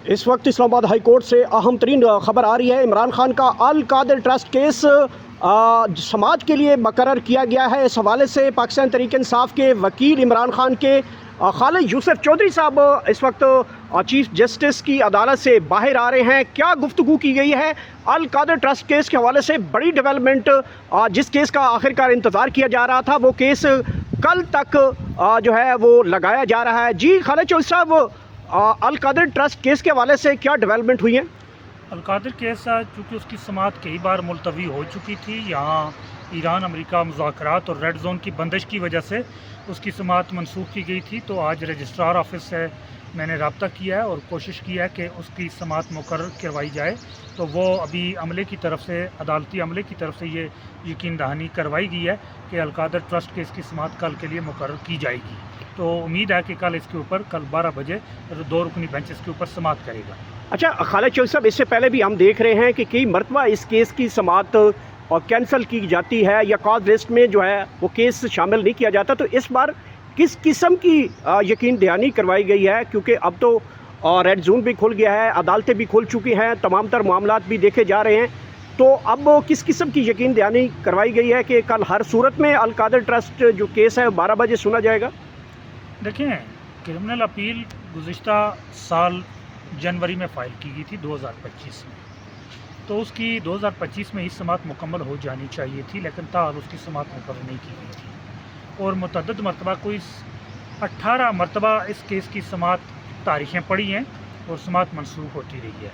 اس وقت اسلام آباد high court سے اہم ترین خبر آ رہی ہے۔ عمران خان کا القادر ٹرسٹ کیس سماعت کے لیے مقرر کیا گیا ہے۔ اس حوالے سے پاکستان تحریک انصاف کے وکیل عمران خان کے خالد یوسف چودھری صاحب اس وقت چیف جسٹس کی عدالت سے باہر آ رہے ہیں۔ کیا گفتگو کی گئی ہے القادر ٹرسٹ کیس کے حوالے سے؟ بڑی ڈیولپمنٹ، جس کیس کا آخرکار انتظار کیا جا رہا تھا، وہ کیس کل تک جو ہے وہ لگایا جا رہا ہے۔ جی خالد چودھری صاحب، القادر ٹرسٹ کیس کے حوالے سے کیا ڈیولپمنٹ ہوئی ہیں؟ القادر کیس چونکہ اس کی سماعت کئی بار ملتوی ہو چکی تھی، یہاں ایران امریکہ مذاکرات اور ریڈ زون کی بندش کی وجہ سے اس کی سماعت منسوخ کی گئی تھی، تو آج رجسٹرار آفس سے میں نے رابطہ کیا ہے اور کوشش کی ہے کہ اس کی سماعت مقرر کروائی جائے۔ تو وہ ابھی عملے کی طرف سے، عدالتی عملے کی طرف سے یہ یقین دہانی کروائی گئی ہے کہ القادر ٹرسٹ کیس کی سماعت کل کے لیے مقرر کی جائے گی۔ تو امید ہے کہ کل اس کے اوپر، کل 12 بجے 2 رکنی بینچ اس کے اوپر سماعت کرے گا۔ اچھا خالد چودھری صاحب، اس سے پہلے بھی ہم دیکھ رہے ہیں کہ کئی مرتبہ اس کیس کی سماعت کینسل کی جاتی ہے یا کاز لسٹ میں جو ہے وہ کیس شامل نہیں کیا جاتا، تو اس بار کس قسم کی یقین دہانی کروائی گئی ہے؟ کیونکہ اب تو ریڈ زون بھی کھل گیا ہے، عدالتیں بھی کھل چکی ہیں، تمام تر معاملات بھی دیکھے جا رہے ہیں، تو اب کس قسم کی یقین دہانی کروائی گئی ہے کہ کل ہر صورت میں القادر ٹرسٹ جو کیس ہے 12 بجے سنا جائے گا؟ دیکھیں، کرمنل اپیل گزشتہ سال جنوری میں فائل کی گئی تھی 2025 میں، تو اس کی 2025 میں ہی سماعت مکمل ہو جانی چاہیے تھی، لیکن تاحال اس کی سماعت مقرر نہیں کی گئی تھی، اور متعدد مرتبہ، کوئی 18 مرتبہ اس کیس کی سماعت تاریخیں پڑی ہیں اور سماعت منسوخ ہوتی رہی ہے۔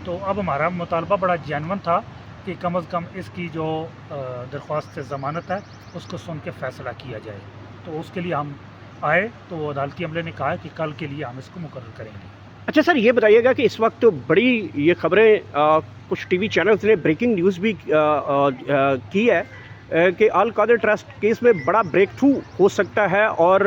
تو اب ہمارا مطالبہ بڑا جینون تھا کہ کم از کم اس کی جو درخواست ضمانت ہے اس کو سن کے فیصلہ کیا جائے، تو اس کے لیے ہم آئے، تو عدالتی عملے نے کہا کہ کل کے لیے ہم اس کو مقرر کریں گے۔ اچھا سر، یہ بتائیے گا کہ اس وقت بڑی یہ خبریں کچھ ٹی وی چینلز نے بریکنگ نیوز بھی کی ہے کہ القادر ٹرسٹ کیس میں بڑا بریک تھرو ہو سکتا ہے اور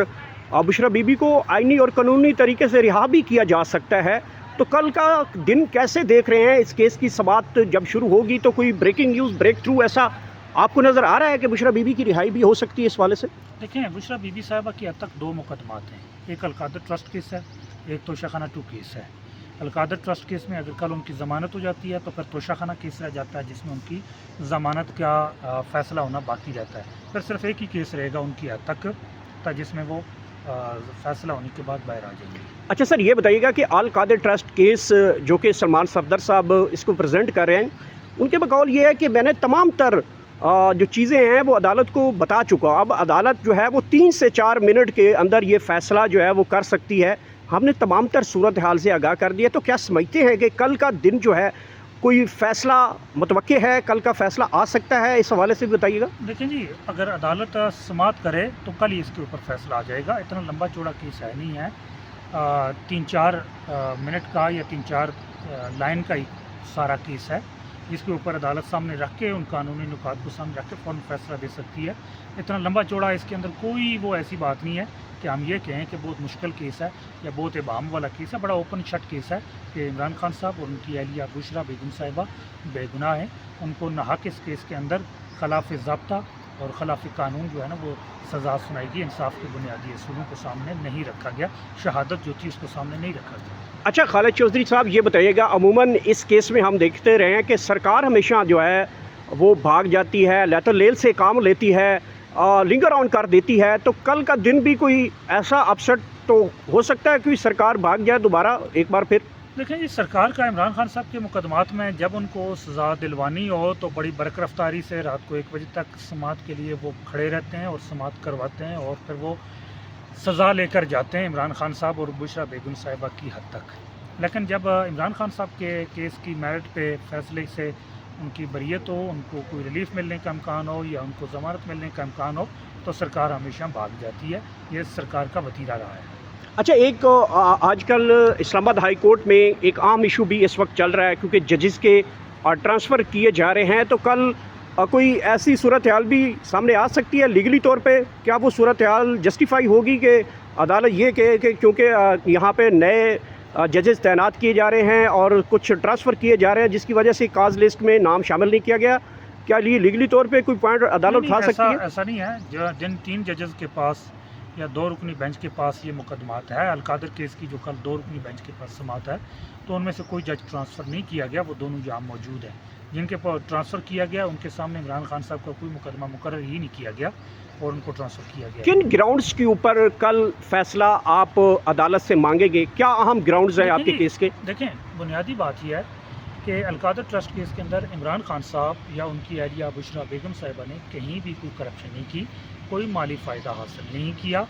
بشرا بی بی کو آئینی اور قانونی طریقے سے رہا بھی کیا جا سکتا ہے، تو کل کا دن کیسے دیکھ رہے ہیں؟ اس کیس کی سماعت جب شروع ہوگی تو کوئی بریکنگ نیوز، بریک تھرو ایسا آپ کو نظر آ رہا ہے کہ بشرا بی بی کی رہائی بھی ہو سکتی ہے اس والے سے؟ دیکھیں، بشرا بی بی صاحبہ کی اب تک 2 مقدمات ہیں، ایک القادر ٹرسٹ کیس ہے، ایک توشہ خانہ 2 کیس ہے۔ القادر ٹرسٹ کیس میں اگر کل ان کی ضمانت ہو جاتی ہے تو پھر توشہ خانہ کیس رہ جاتا ہے جس میں ان کی ضمانت کا فیصلہ ہونا باقی رہتا ہے، پھر صرف ایک ہی کیس رہے گا ان کی حد تک جس میں وہ فیصلہ ہونے کے بعد باہر آ جائیں گے۔ اچھا سر، یہ بتائیے گا کہ القادر ٹرسٹ کیس جو کہ سلمان صفدر صاحب اس کو پریزنٹ کر رہے ہیں، ان کے بقول یہ ہے کہ میں نے تمام تر جو چیزیں ہیں وہ عدالت کو بتا چکا، اب عدالت جو ہے وہ 3 سے 4 منٹ کے اندر یہ فیصلہ جو ہے وہ کر سکتی ہے، ہم نے تمام تر صورتحال سے آگاہ کر دیا۔ تو کیا سمجھتے ہیں کہ کل کا دن جو ہے کوئی فیصلہ متوقع ہے، کل کا فیصلہ آ سکتا ہے؟ اس حوالے سے بھی بتائیے گا۔ دیکھیں جی، اگر عدالت سماعت کرے تو کل ہی اس کے اوپر فیصلہ آ جائے گا، اتنا لمبا چوڑا کیس ہے نہیں ہے، 3-4 منٹ کا یا 3-4 لائن کا ہی سارا کیس ہے، جس کے اوپر عدالت سامنے رکھ کے ان قانونی نکات کو سامنے رکھ کے فوراً فیصلہ دے سکتی ہے۔ اتنا لمبا چوڑا اس کے اندر کوئی وہ ایسی بات نہیں ہے کہ ہم یہ کہیں کہ بہت مشکل کیس ہے یا بہت ابہام والا کیس ہے، بڑا اوپن شٹ کیس ہے کہ عمران خان صاحب اور ان کی اہلیہ بشرا بیگم صاحبہ بے گناہ ہیں، ان کو ناحق اس کیس کے اندر خلاف ضابطہ اور خلاف قانون جو ہے نا وہ سزا سنائی گئی، انصاف کے بنیادی اصولوں کو سامنے نہیں رکھا گیا، شہادت جو تھی اس کو سامنے نہیں رکھا گیا۔ اچھا خالد چودھری صاحب، یہ بتائیے گا، عموماً اس کیس میں ہم دیکھتے رہے ہیں کہ سرکار ہمیشہ جو ہے وہ بھاگ جاتی ہے، لیت لیل سے کام لیتی ہے، لنگر آن کر دیتی ہے، تو کل کا دن بھی کوئی ایسا اپسٹ تو ہو سکتا ہے کہ سرکار بھاگ جائے دوبارہ ایک بار پھر؟ دیکھیں جی، سرکار کا عمران خان صاحب کے مقدمات میں جب ان کو سزا دلوانی ہو تو بڑی برق رفتاری سے رات کو 1 بجے تک سماعت کے لیے وہ کھڑے رہتے ہیں اور سماعت کرواتے ہیں اور پھر وہ سزا لے کر جاتے ہیں عمران خان صاحب اور بشرا بیگم صاحبہ کی حد تک۔ لیکن جب عمران خان صاحب کے کیس کی میرٹ پہ فیصلے سے ان کی بریت ہو، ان کو کوئی ریلیف ملنے کا امکان ہو یا ان کو ضمانت ملنے کا امکان ہو، تو سرکار ہمیشہ بھاگ جاتی ہے، یہ سرکار کا وتیرہ رہا ہے۔ اچھا، ایک آج کل اسلام آباد ہائی کورٹ میں ایک عام ایشو بھی اس وقت چل رہا ہے کیونکہ ججز کے ٹرانسفر کیے جا رہے ہیں، تو کل کوئی ایسی صورتحال بھی سامنے آ سکتی ہے لیگلی طور پہ؟ کیا وہ صورتحال جسٹیفائی ہوگی کہ عدالت یہ کہے کہ کیونکہ یہاں پہ نئے ججز تعینات کیے جا رہے ہیں اور کچھ ٹرانسفر کیے جا رہے ہیں جس کی وجہ سے کاز لسٹ میں نام شامل نہیں کیا گیا، کیا لیگلی طور پہ کوئی پوائنٹ عدالت اٹھا سکتی ہے؟ ایسا نہیں ہے، جن 3 ججز کے پاس या 2 रुकनी बेंच के पास ये मुकदमात है। अलकादर केस की जो कल 2 रुकनी बेंच के पास समात है, तो उनमें से कोई जज ट्रांसफ़र नहीं किया गया, वो दोनों जहाँ मौजूद हैं। जिनके ट्रांसफ़र किया गया उनके सामने इमरान खान साहब का कोई मुकदमा मुकर्रर ही नहीं किया गया और उनको ट्रांसफ़र किया गया। किन ग्राउंड्स के ऊपर कल फैसला आप अदालत से मांगेंगे? क्या अहम ग्राउंड्स हैं आपके केस के? देखें, बुनियादी बात यह है कि अलकादर ट्रस्ट केस के अंदर इमरान खान साहब या उनकी अहलिया बुशरा बेगम साहिबा ने कहीं भी कोई करप्शन नहीं की, कोई माली फ़ायदा हासिल नहीं किया,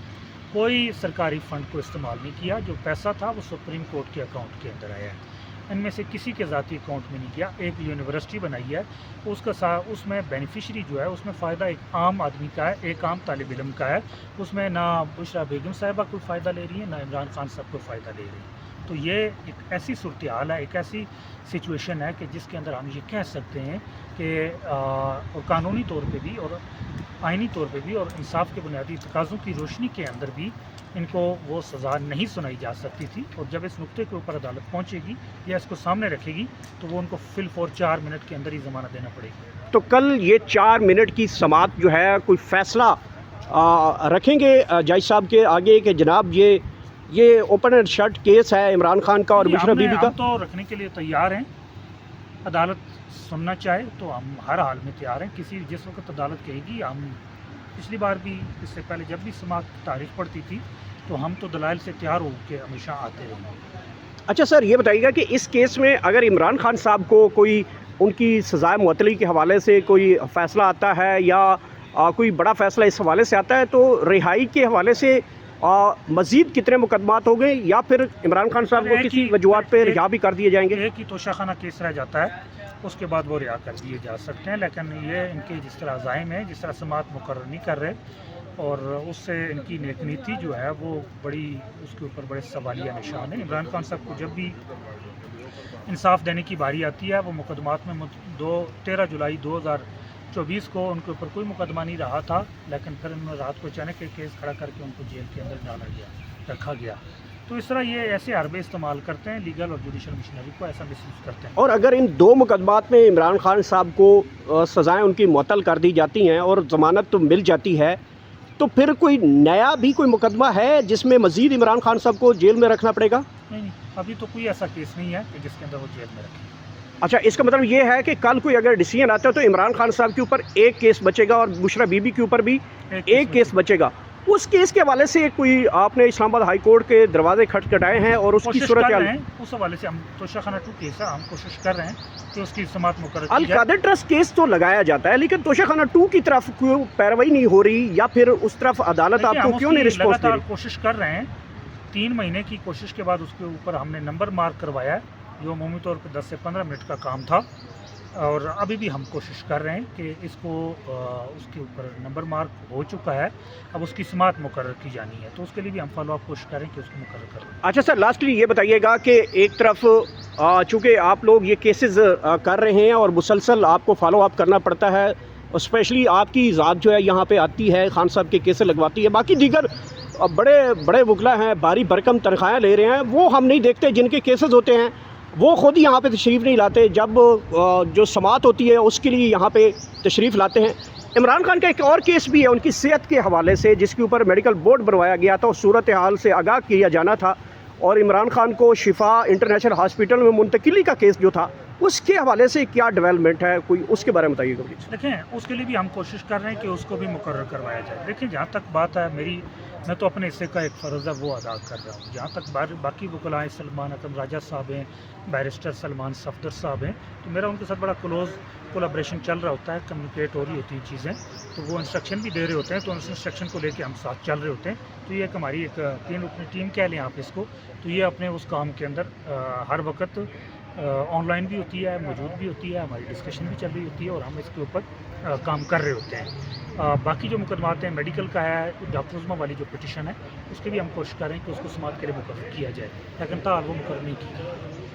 कोई सरकारी फ़ंड को इस्तेमाल नहीं किया। जो पैसा था वो सुप्रीम कोर्ट के अकाउंट के अंदर आया है, इनमें से किसी के ज़ाती अकाउंट में नहीं गया। एक यूनिवर्सिटी बनाई है, उसमें बेनिफिशरी जो है उसमें फ़ायदा एक आम आदमी का है, एक आम तालिब इल्म का है। उसमें ना बुशरा बेगम साहिबा कोई फ़ायदा ले रही है, ना इमरान खान साहब कोई फ़ायदा ले रही है। तो ये एक ऐसी सूरत हाल है, एक ऐसी सिचुएशन है कि जिसके अंदर हम ये कह सकते हैं कि और कानूनी तौर पे भी और आइनी तौर पे भी और इंसाफ के बुनियादी तकाज़ों की रोशनी के अंदर भी इनको वो सज़ा नहीं सुनाई जा सकती थी। और जब इस नुक्ते के ऊपर अदालत पहुंचेगी या इसको सामने रखेगी तो वो उनको फिल फॉर 4 मिनट के अंदर ही ज़मानत देना पड़ेगी। तो कल ये 4 मिनट की समात जो है, कोई फ़ैसला रखेंगे जज साहब के आगे कि जनाब ये ओपन एंड शट केस है इमरान खान का और बुशरा बीबी का? हम तो रखने के लिए तैयार हैं। अदालत सुनना चाहे तो हम हर हाल में तैयार हैं। जिस वक्त अदालत कहेगी, हम पिछली बार भी, इससे पहले जब भी समात तारीख पड़ती थी, तो हम तो दलाइल से तैयार हो के हमेशा आते रहे। अच्छा सर, ये बताइएगा कि इस केस में अगर इमरान खान साहब को कोई उनकी सज़ाए मुअत्तली के हवाले से कोई फ़ैसला आता है या कोई बड़ा फ़ैसला इस हवाले से आता है, तो रिहाई के हवाले से मज़ीद कितने मुकदमात हो गए या फिर इमरान खान साहब को किसी वजूहत पे रिहा भी कर दिए जाएंगे? एक ही तोशाखाना केस रह जाता है, उसके बाद वो रिहा कर दिए जा सकते हैं। लेकिन ये इनके जिस तरह अज़ाइम है, जिस तरह समात मुकर्रर नहीं कर रहे, और उससे इनकी नेक नीति जो है वो बड़ी, उसके ऊपर बड़े सवालिया निशान है। इमरान खान साहब को जब भी इंसाफ देने की बारी आती है, वो मुकदमात में 13 जुलाई 2024 को उनके ऊपर कोई मुकदमा नहीं रहा था, लेकिन फिर उन्होंने रात को अचानक एक केस खड़ा करके उनको जेल के अंदर डाला गया, रखा गया। तो इस तरह ये ऐसे हरबे इस्तेमाल करते हैं, लीगल और जुडिशल मशीनरी को ऐसा मिसयूज़ करते हैं। और अगर इन 2 मुकदमात में इमरान खान साहब को सज़ाएँ उनकी मुअत्तल कर दी जाती हैं और ज़मानत तो मिल जाती है, तो फिर कोई नया भी कोई मुकदमा है जिसमें मज़ीद इमरान खान साहब को जेल में रखना पड़ेगा? नहीं, अभी तो कोई ऐसा केस नहीं है कि जिसके अंदर वो जेल में रखें। अच्छा, इसका मतलब ये है कि कल कोई अगर डिसीजन आता है तो इमरान खान साहब के ऊपर एक केस बचेगा और बुशरा बीबी के ऊपर भी एक केस बचेगा। उस केस के हवाले से कोई आपने इस्लामाबाद हाई कोर्ट के दरवाजे खटखटाए हैं और उसकी सूरत क्या है? उस हवाले से हम तोशाखाना 2 केस है, हम कोशिश कर रहे हैं कि उसकी समात मुकर्रर अल कादर ट्रस्ट केस तो लगाया जाता है, लेकिन तोशाखाना 2 की तरफ क्यों पैरवाई नहीं हो रही या फिर उस तरफ अदालत आपको क्यों नहीं रिस्पॉन्स दे रही? कोशिश कर रहे हैं। 3 महीने की कोशिश के बाद उसके ऊपर हमने नंबर मार्क करवाया है, जो अमूमी तौर पर 10 से 15 मिनट का काम था, और अभी भी हम कोशिश कर रहे हैं कि इसको उसके ऊपर नंबर मार्क हो चुका है, अब उसकी समात मुकर्रर की जानी है, तो उसके लिए भी हम फॉलो अप कोशिश करें कि उसको मुकर्रर करें। अच्छा सर, लास्टली ये बताइएगा कि एक तरफ चूँकि आप लोग ये केसेस कर रहे हैं और मुसलसल आपको फॉलो अप करना पड़ता है, और स्पेशली आपकी ज़ात जो है यहाँ पे आती है, खान साहब के केसेस लगवाती है, बाकी दीगर बड़े बड़े वकला हैं, भारी भरकम तनख्वाहें ले रहे हैं, वो हम नहीं देखते। जिनके केसेस होते हैं वो ख़ुद ही यहाँ पे तशरीफ़ नहीं लाते, जब जो समात होती है उसके लिए यहाँ पे तशरीफ़ लाते हैं। इमरान खान का एक और केस भी है उनकी सेहत के हवाले से, जिसके ऊपर मेडिकल बोर्ड बनवाया गया था और सूरत हाल से आगाह किया जाना था, और इमरान खान को शिफा इंटरनेशनल हॉस्पिटल में मुंतकिली का केस जो था, उसके हवाले से क्या डेवलपमेंट है, कोई उसके बारे में बताइएगा प्लीज़। देखें, उसके लिए भी हम कोशिश कर रहे हैं कि उसको भी मुकर्रर करवाया जाए। देखिए, जहाँ तक बात है मैं तो अपने हिस्से का एक फ़र्ज़ है वो अदा कर रहा हूँ। जहाँ तक बाकी वकलाएँ, सलमान अकरम राजा साहब हैं, बैरिस्टर सलमान सफदर साहब हैं, तो मेरा उनके साथ बड़ा क्लोज़ कोलैबोरेशन चल रहा होता है, कम्युनिकेट हो रही होती हैं चीज़ें, तो वो इंस्ट्रक्शन भी दे रहे होते हैं, तो उस इंस्ट्रक्शन को लेके हम साथ चल रहे होते हैं। तो ये एक हमारी एक 3 रुकनी टीम कह लें आप इसको, तो ये अपने उस काम के अंदर हर वक्त ऑनलाइन भी होती है, मौजूद भी होती है, हमारी डिस्कशन भी चल रही होती है और हम इसके ऊपर काम कर रहे होते हैं। बाकी जो मुकदमात हैं, मेडिकल का है, डॉक्टर उस्मा वाली जो पिटिशन है, उसकी भी हम कोशिश कर रहे हैं कि उसको समात के लिए मुकर्रर किया जाए, लेकिन ताल वो मुकर्रर नहीं की।